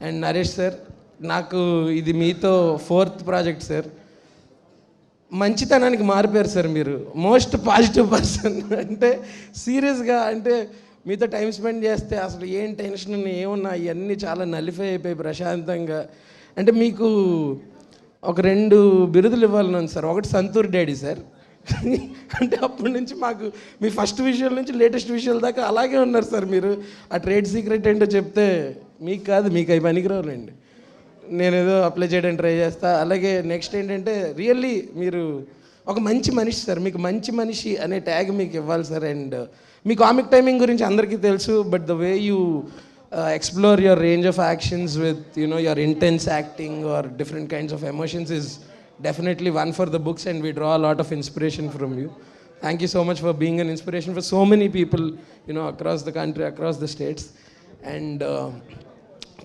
And Naresh sir, నాకు ఇది మీతో 4th ప్రాజెక్ట్ సార్. మంచితనానికి మారిపోయారు సార్ మీరు. Most positive person. అంటే సీరియస్గా, అంటే మీతో టైం స్పెండ్ చేస్తే అసలు ఏం టెన్షన్ ఏమున్నా ఇవన్నీ చాలా నలిఫై అయిపోయి ప్రశాంతంగా. అంటే మీకు ఒక 2 బిరుదులు ఇవ్వాలని ఉంది సార్. ఒకటి సంతూర్ డాడీ సార్. అంటే అప్పటి నుంచి మాకు మీ ఫస్ట్ విషయాల నుంచి లేటెస్ట్ విషయాల దాకా అలాగే ఉన్నారు సార్ మీరు. ఆ ట్రేడ్ సీక్రెట్ ఏంటో చెప్తే మీకు కాదు, మీకు అవి పనికిరావులేండి, నేనేదో అప్లై చేయడానికి ట్రై చేస్తా. అలాగే నెక్స్ట్ ఏంటంటే రియల్లీ మీరు ఒక మంచి మనిషి సార్. మీకు మంచి మనిషి అనే ట్యాగ్ మీకు ఇవ్వాలి sir. And me comic timing గురించి అందరికీ తెలుసు, but the way you explore your range of actions with, you know, your intense acting or different kinds of emotions is definitely one for the books, and we draw a lot of inspiration from you. Thank you so much for being an inspiration for so many people, you know, across the country, across the states. And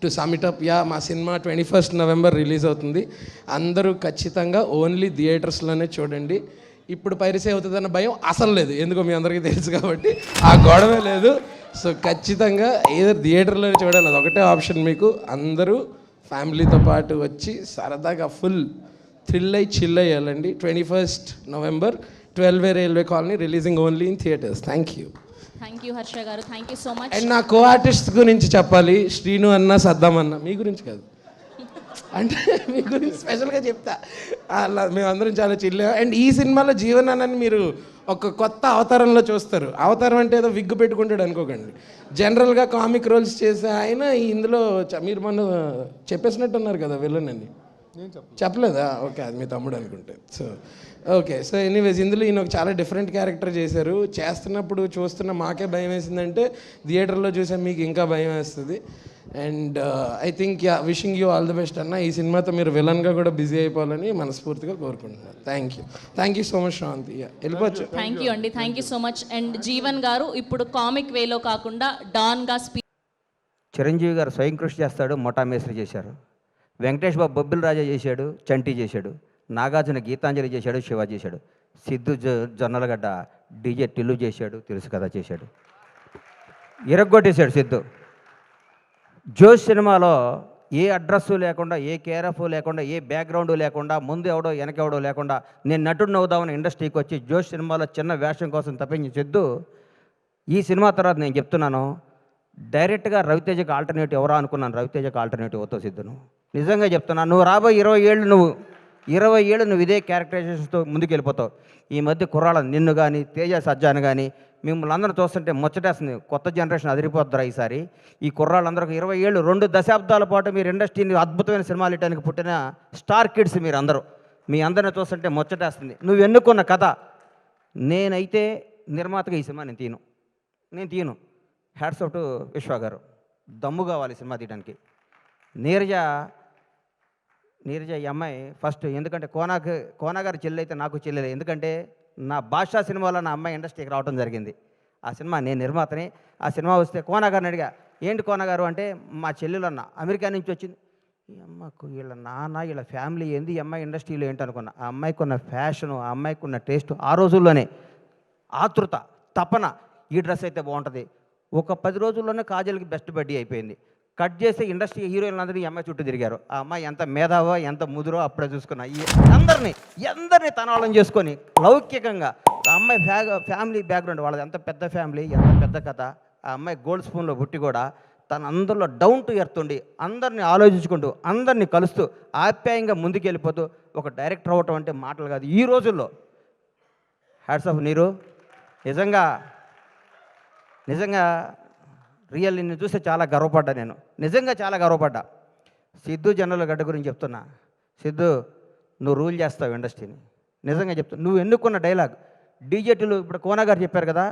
to sum it up, yeah, మా cinema 21st November release అవుతుంది. అందరూ ఖచ్చితంగా only థియేటర్స్లోనే చూడండి. ఇప్పుడు piracy అవుతుందన్న భయం అసలు లేదు, ఎందుకో మీ అందరికీ తెలుసు కాబట్టి ఆ గొడవే లేదు. సో ఖచ్చితంగా ఏదో థియేటర్లోనే చూడాలి, అది ఒకటే ఆప్షన్ మీకు. అందరూ ఫ్యామిలీతో పాటు వచ్చి సరదాగా ఫుల్ థ్రిల్ అయ్యి చిల్ అయ్యాలండి. 21st November, 12 railway colony, releasing only in theatres. Thank you Harsha garu, thank you so much. And నా కో ఆర్టిస్ట్ గురించి చెప్పాలి. శ్రీను అన్న, సద్దాం అన్న, మీ గురించి కాదు, అంటే మీ గురించి స్పెషల్గా చెప్తా. అలా మేమందరం చాలా చిల్. అండ్ ఈ సినిమాలో జీవన్ అన్నని మీరు ఒక కొత్త అవతారంలో చూస్తారు. అవతారం అంటే ఏదో విగ్గు పెట్టుకుంటాడు అనుకోకండి. జనరల్గా కామిక్ రోల్స్ చేసే ఆయన ఇందులో మీరు మొన్న చెప్పేసినట్టున్నారు కదా విలన్ అని. చెప్పలేదా? ఓకే, అది మీ తమ్ముడు అనుకుంటే. సో ఓకే, సో ఎనీవేస్ ఇందులో ఈయన ఒక చాలా డిఫరెంట్ క్యారెక్టర్ చేశారు. చేస్తున్నప్పుడు చూస్తున్న మాకే భయం వేసిందంటే థియేటర్లో చూసే మీకు ఇంకా భయం వేస్తుంది. And I think yeah, wishing you all the best అన్న. ఈ సినిమాతో మీరు విలన్గా కూడా బిజీ అయిపోవాలని మనస్ఫూర్తిగా కోరుకుంటున్నాను. Thank you so much Sravanthi. వెళ్ళిపోవచ్చు. థ్యాంక్ యూ అండి, thank you so much. And Jeevan గారు ఇప్పుడు కామిక్ వేలో కాకుండా డాన్గా చిరంజీవి గారు స్వయం కృషి చేస్తాడు, మొఠా మేస్త్రి చేశారు. వెంకటేష్ బాబు బొబ్బిల్ రాజా చేశాడు, చంటి చేశాడు. నాగార్జున గీతాంజలి చేశాడు, శివ చేశాడు. సిద్ధు జొన్నలగడ్డ డీజే టిల్లు చేశాడు, తెలుసు కదా చేశాడు. ఇరగ్గొట్టేశాడు సిద్ధు. జోష్ సినిమాలో ఏ అడ్రస్సు లేకుండా, ఏ కేరఫ్ లేకుండా, ఏ బ్యాక్గ్రౌండ్ లేకుండా, ముందు ఎవడో వెనకెవడో లేకుండా నేను నటుడిని అవుదామని ఇండస్ట్రీకి వచ్చి జోష్ సినిమాలో చిన్న వేషం కోసం తప్పించి సిద్ధు ఈ సినిమా తర్వాత నేను చెప్తున్నాను, డైరెక్ట్గా రవితేజకి ఆల్టర్నేటివ్ ఎవరా అనుకున్నాను. రవితేజకి ఆల్టర్నేటివ్ అవుతావు సిద్ధును. నిజంగా చెప్తున్నాను. నువ్వు రాబోయే 20 ఏళ్ళు నువ్వు ఇదే క్యారెక్టరైజేషన్తో ముందుకు వెళ్ళిపోతావు. ఈ మధ్య కుర్రాళ్ళ నిన్ను కానీ, తేజ సజ్జాను కానీ మిమ్మల్ని అందరూ చూస్తుంటే ముచ్చటేస్తుంది. కొత్త జనరేషన్ అదిరిపోద్దురా ఈసారి. ఈ కుర్రాళ్ళందరూ 20 ఏళ్ళు, 2 దశాబ్దాల పాటు మీరు ఇండస్ట్రీని అద్భుతమైన సినిమాలు ఇవ్వడానికి పుట్టిన స్టార్ కిడ్స్ మీరు అందరూ. మీ అందరిని చూస్తుంటే ముచ్చటేస్తుంది. నువ్వు ఎన్నుకున్న కథ. నేనైతే నిర్మాతగా ఈ సినిమా నేను తీయను. హ్యాట్స్ ఆఫ్ టు విశ్వ గారు. దమ్ము కావాలి సినిమా తీయడానికి. నీరజ ఈ అమ్మాయి ఫస్ట్, ఎందుకంటే కోనాగారి చెల్లి అయితే నాకు చెల్లెలే. ఎందుకంటే నా భాషా సినిమాలో నా అమ్మాయి ఇండస్ట్రీకి రావడం జరిగింది. ఆ సినిమా నేను నిర్మాతని. ఆ సినిమా వస్తే కోనాగారిని అడిగా, ఏంటి కోనాగారు అంటే, మా చెల్లెలు అన్న అమెరికా నుంచి వచ్చింది. ఈ అమ్మకు వీళ్ళ నాన్న, వీళ్ళ ఫ్యామిలీ ఏంది, ఈ అమ్మాయి ఇండస్ట్రీలో ఏంటనుకున్నా. ఆ అమ్మాయికి ఉన్న ఫ్యాషను, ఆ అమ్మాయికి ఉన్న టేస్ట్, ఆ రోజుల్లోనే ఆతృత, తపన, ఈ డ్రెస్ అయితే బాగుంటుంది. ఒక 10 రోజుల్లోనే కాజల్కి బెస్ట్ బడ్డీ అయిపోయింది. కట్ చేసి ఇండస్ట్రీ హీరోయిన్లందరూ ఈ అమ్మాయి చుట్టూ తిరిగారు. ఆ అమ్మాయి ఎంత మేధావో, ఎంత ముదురో అప్పుడే చూసుకున్నా. అందరినీ తనాళం చేసుకొని లౌకికంగా ఆ అమ్మాయి ఫ్యామిలీ బ్యాక్గ్రౌండ్ వాళ్ళది ఎంత పెద్ద ఫ్యామిలీ, ఎంత పెద్ద కథ. ఆ అమ్మాయి గోల్డ్ స్పూన్లో పుట్టి కూడా తన అందరిలో డౌన్ టు ఎర్త్ ఉండి అందరినీ ఆలోచించుకుంటూ, అందరినీ కలుస్తూ, ఆప్యాయంగా ముందుకెళ్ళిపోతూ ఒక డైరెక్టర్ అవ్వటం అంటే మాటలు కాదు ఈ రోజుల్లో. హ్యాట్స్ ఆఫ్ నీరు. నిజంగా రియల్ నిన్ను చూస్తే చాలా గర్వపడ్డా. నేను నిజంగా చాలా గర్వపడ్డా. సిద్ధు జొన్నలగడ్డ గురించి చెప్తున్నా. సిద్ధు, నువ్వు రూల్ చేస్తావు ఇండస్ట్రీని. నిజంగా చెప్తున్నా. నువ్వు ఎన్నుకున్న డైలాగ్ డీజేటీలు ఇప్పుడు కోనగారు చెప్పారు కదా,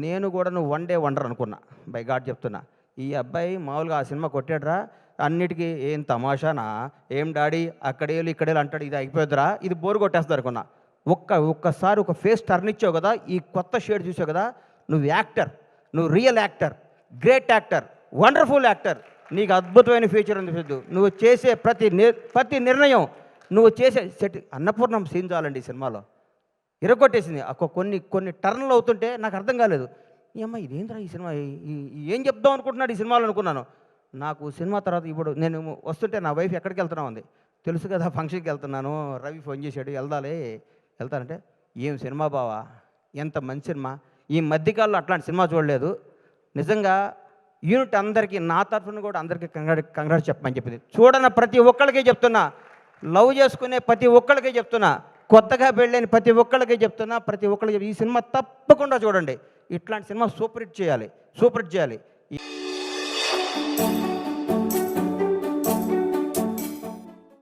నేను కూడా నువ్వు వన్ డే వండర్ అనుకున్నా. బై గాడ్ చెప్తున్నా. ఈ అబ్బాయి మామూలుగా ఆ సినిమా కొట్టాడురా, అన్నిటికీ ఏం తమాషానా, ఏం డాడీ అక్కడేళ్ళు ఇక్కడేళ్ళు అంటాడు, ఇది అయిపోద్దురా, ఇది బోరు కొట్టేస్తారు అనుకున్నా. ఒక్కసారి ఒక ఫేస్ టర్న్ ఇచ్చావు కదా, ఈ కొత్త షేడ్ చూసావు కదా, నువ్వు యాక్టర్, నువ్వు real actor, great actor, wonderful actor. నీకు అద్భుతమైన ఫ్యూచర్ ఉంది సిద్ధు. నువ్వు చేసే ప్రతి నిర్ణయం, నువ్వు చేసే అన్నపూర్ణం సీన్ చాలండి ఈ సినిమాలో. ఇరగొట్టేసింది. కొన్ని టర్న్లు అవుతుంటే నాకు అర్థం కాలేదు. ఈ అమ్మ ఇదేంద్రా ఈ సినిమా, ఏం చెప్దాం అనుకుంటున్నాడు ఈ సినిమాలో అనుకున్నాను. నాకు సినిమా తర్వాత ఇప్పుడు నేను వస్తుంటే నా వైఫ్ ఎక్కడికి వెళ్తున్నా ఉంది, తెలుసు కదా ఫంక్షన్కి వెళ్తున్నాను, రవి ఫోన్ చేశాడు వెళ్తానంటే ఏం సినిమా బావా, ఎంత మంచి సినిమా, ఈ మధ్యకాలంలో అట్లాంటి సినిమా చూడలేదు, నిజంగా యూనిట్ అందరికీ నా తరఫున కూడా అందరికీ కంగ్రాట్స్ చెప్పమని చెప్పింది. చూడన ప్రతి ఒక్కరికి చెప్తున్నా, లవ్ చేసుకునే ప్రతి ఒక్కరికి చెప్తున్నా, కొత్తగా పెళ్ళైన ప్రతి ఒక్కరికి చెప్తున్నా, ప్రతి ఒక్కరికి ఈ సినిమా తప్పకుండా చూడండి. ఇట్లాంటి సినిమా సూపర్ హిట్ చేయాలి.